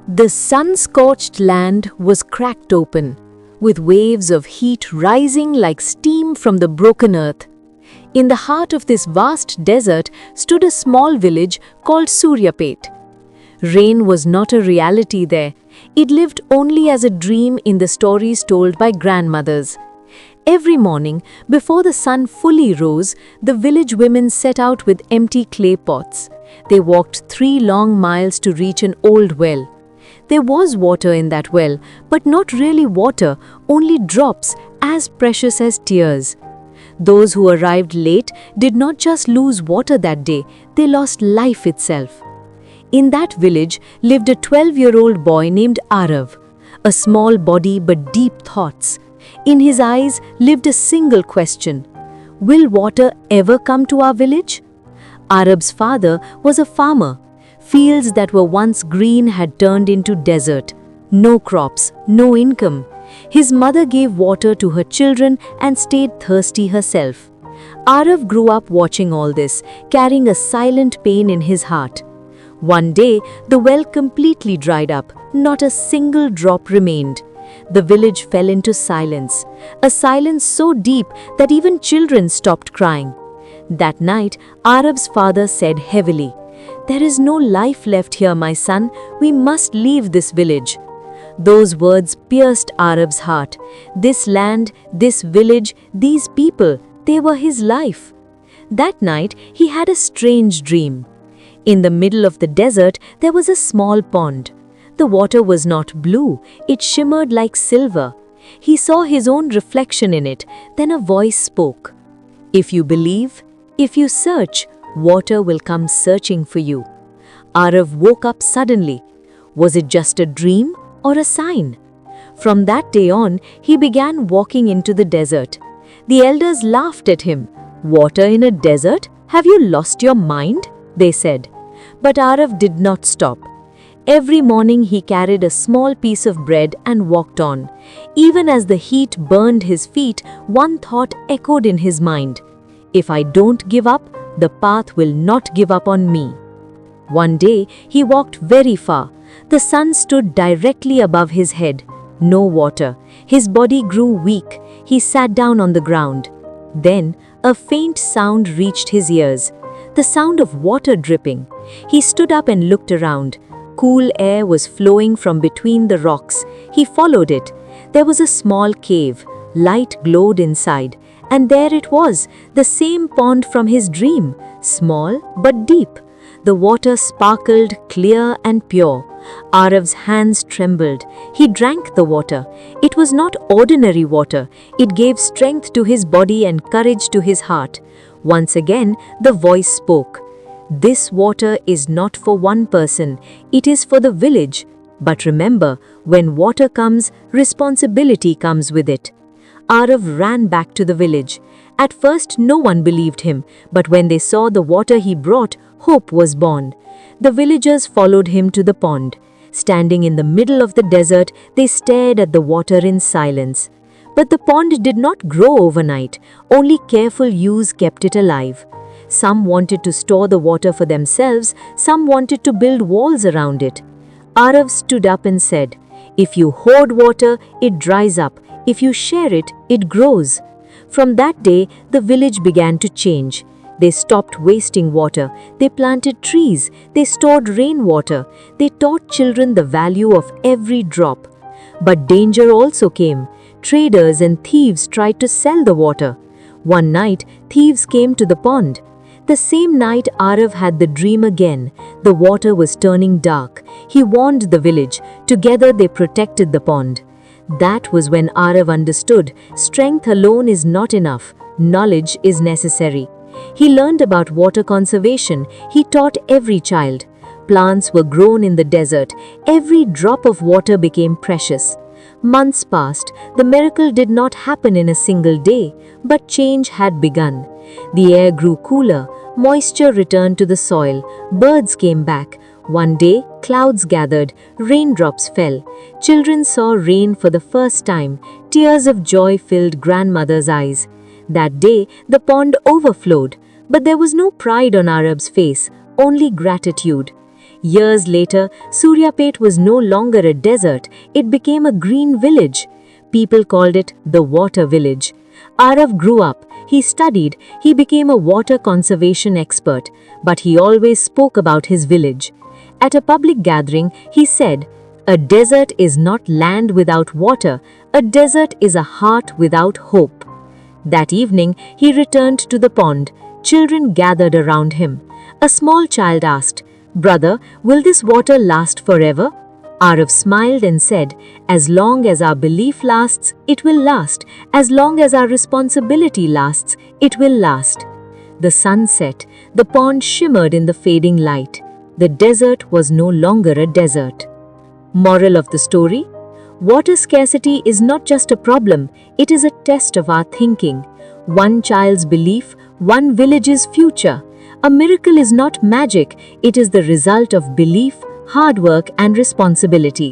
The sun-scorched land was cracked open, with waves of heat rising like steam from the broken earth. In the heart of this vast desert stood a small village called Suryapet. Rain was not a reality there. It lived only as a dream in the stories told by grandmothers. Every morning, before the sun fully rose, the village women set out with empty clay pots. They walked 3 long miles to reach an old well. There was water in that well, but not really water, only drops as precious as tears. Those who arrived late did not just lose water that day, they lost life itself. In that village lived a 12-year-old boy named Arav, a small body but deep thoughts. In his eyes lived a single question: will water ever come to our village? Arav's father was a farmer. Fields that were once green had turned into desert. No crops, no income. His mother gave water to her children and stayed thirsty herself. Arav grew up watching all this, carrying a silent pain in his heart. One day, the well completely dried up. Not a single drop remained. The village fell into silence, a silence so deep that even children stopped crying. That night, Arav's father said heavily, "There is no life left here, my son. We must leave this village." Those words pierced Arav's heart. This land, this village, these people, they were his life. That night, he had a strange dream. In the middle of the desert, there was a small pond. The water was not blue, it shimmered like silver. He saw his own reflection in it. Then a voice spoke. "If you believe, if you search, water will come searching for you." Arav woke up suddenly. Was it just a dream or a sign? From that day on, he began walking into the desert. The elders laughed at him. "Water in a desert? Have you lost your mind?" they said. But Arav did not stop. Every morning he carried a small piece of bread and walked on. Even as the heat burned his feet, one thought echoed in his mind: "If I don't give up, the path will not give up on me." One day he walked very far. The sun stood directly above his head. No water. His body grew weak. He sat down on the ground. Then a faint sound reached his ears. The sound of water dripping. He stood up and looked around. Cool air was flowing from between the rocks. He followed it. There was a small cave. Light glowed inside. And there it was, the same pond from his dream, small but deep. The water sparkled, clear and pure. Arav's hands trembled. He drank the water. It was not ordinary water. It gave strength to his body and courage to his heart. Once again, the voice spoke. "This water is not for one person. It is for the village. But remember, when water comes, responsibility comes with it." Arav ran back to the village. At first, no one believed him, but when they saw the water he brought, hope was born. The villagers followed him to the pond. Standing in the middle of the desert, they stared at the water in silence. But the pond did not grow overnight. Only careful use kept it alive. Some wanted to store the water for themselves, some wanted to build walls around it. Arav stood up and said, "If you hoard water, it dries up. If you share it, it grows." From that day, the village began to change. They stopped wasting water. They planted trees. They stored rainwater. They taught children the value of every drop. But danger also came. Traders and thieves tried to sell the water. One night, thieves came to the pond. The same night, Arav had the dream again. The water was turning dark. He warned the village. Together they protected the pond. That was when Arav understood strength alone is not enough. Knowledge is necessary. He learned about water conservation. He taught every child. Plants were grown in the desert. Every drop of water became precious. Months passed. The miracle did not happen in a single day, but change had begun. The air grew cooler. Moisture returned to the soil. Birds came back. One day, clouds gathered. Raindrops fell. Children saw rain for the first time. Tears of joy filled grandmother's eyes. That day, the pond overflowed. But there was no pride on Arav's face, only gratitude. Years later, Suryapet was no longer a desert, it became a green village. People called it the water village. Arav grew up, he studied, he became a water conservation expert, but he always spoke about his village. At a public gathering, he said, "A desert is not land without water, a desert is a heart without hope." That evening, he returned to the pond. Children gathered around him. A small child asked, "Brother, will this water last forever?" Arav smiled and said, "As long as our belief lasts, it will last. As long as our responsibility lasts, it will last." The sun set. The pond shimmered in the fading light. The desert was no longer a desert. Moral of the story? Water scarcity is not just a problem, it is a test of our thinking. One child's belief, one village's future. A miracle is not magic, it is the result of belief, hard work and responsibility.